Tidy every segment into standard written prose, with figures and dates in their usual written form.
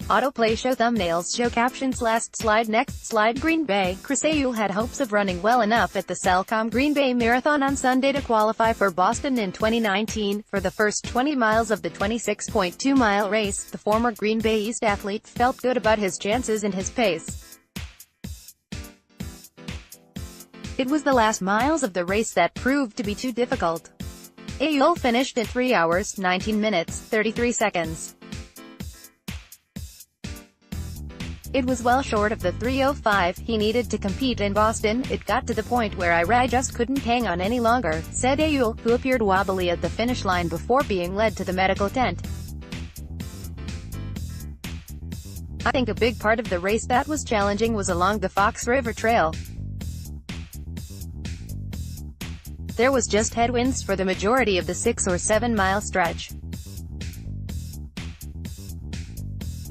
AutoplayShow ThumbnailsShow CaptionsLast SlideNext Slide Green Bay. Kris Eul had hopes of running well enough at the Cellcom Green Bay Marathon on Sunday to qualify for Boston in 2019. For the first 20 miles of the 26.2-mile race, the former Green Bay East athlete felt good about his chances and his pace. It was the last miles of the race that proved to be too difficult. Eul finished in 3 hours, 19 minutes, 33 seconds. It was well short of the 3:05 he needed to compete in Boston. It got to the point where I just couldn't hang on any longer, said Eul, who appeared wobbly at the finish line before being led to the medical tent. I think a big part of the race that was challenging was along the Fox River Trail. There was just headwinds for the majority of the 6 or 7 mile stretch.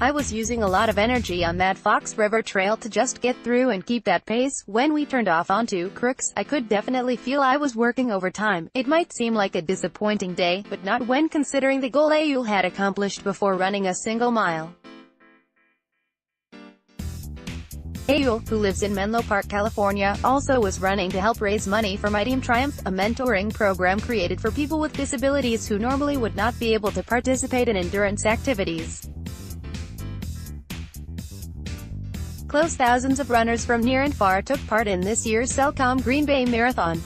I was using a lot of energy on that Fox River Trail to just get through and keep that pace. When we turned off onto Crooks, I could definitely feel I was working overtime. It might seem like a disappointing day, but not when considering the goal Eul had accomplished before running a single mile. Eul, who lives in Menlo Park, California, also was running to help raise money for My Team Triumph, a mentoring program created for people with disabilities who normally would not be able to participate in endurance activities. Close thousands of runners from near and far took part in this year's Cellcom Green Bay Marathon.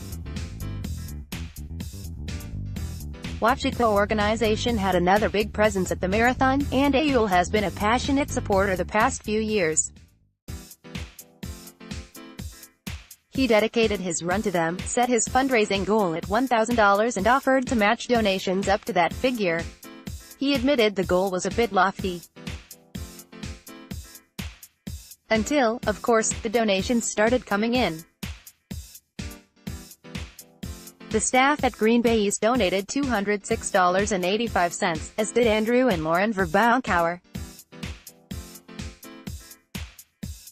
The organization had another big presence at the marathon, and Eul has been a passionate supporter the past few years. He dedicated his run to them, set his fundraising goal at $1,000 and offered to match donations up to that figure. He admitted the goal was a bit lofty. Until, of course, the donations started coming in. The staff at Green Bay East donated $206.85, as did Andrew and Lauren Verbaunkauer.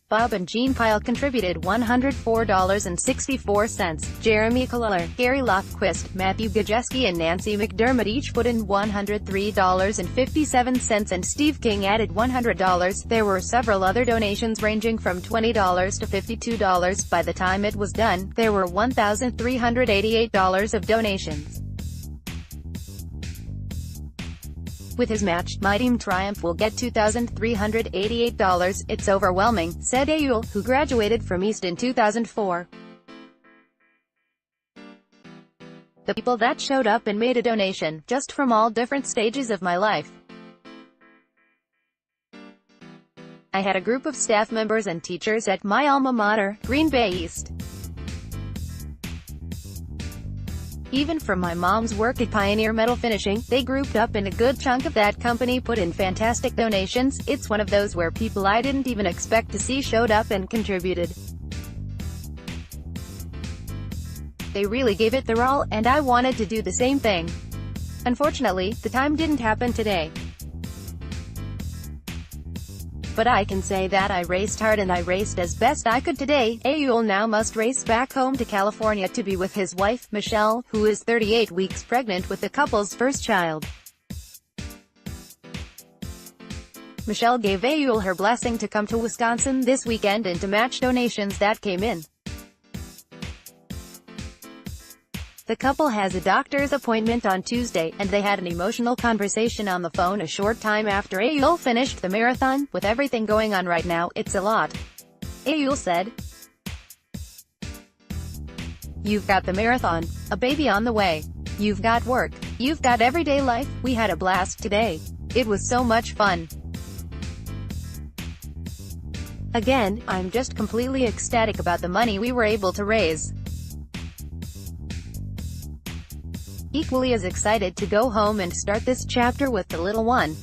Bob and Jean Pyle contributed $104.64. Jeremy Collar, Gary Lofquist, Matthew Gajeski and Nancy McDermott each put in $103.57, and Steve King added $100. There were several other donations ranging from $20 to $52. By the time it was done, there were $1,388 of donations. With his match, My Team Triumph will get $2,388. It's overwhelming, said Eul, who graduated from East in 2004. The people that showed up and made a donation, just from all different stages of my life. I had a group of staff members and teachers at my alma mater, Green Bay East. Even from my mom's work at Pioneer Metal Finishing, they grouped up, and a good chunk of that company put in fantastic donations. It's one of those where people I didn't even expect to see showed up and contributed. They really gave it their all, and I wanted to do the same thing. Unfortunately, the time didn't happen today. But I can say that I raced hard and I raced as best I could today. Eul now must race back home to California to be with his wife, Michelle, who is 38 weeks pregnant with the couple's first child. Michelle gave Eul her blessing to come to Wisconsin this weekend and to match donations that came in. The couple has a doctor's appointment on Tuesday, and they had an emotional conversation on the phone a short time after Eul finished the marathon. With everything going on right now, it's a lot. Eul said. You've got the marathon, a baby on the way. You've got work. You've got everyday life. We had a blast today. It was so much fun. Again, I'm just completely ecstatic about the money we were able to raise. Equally as excited to go home and start this chapter with the little one.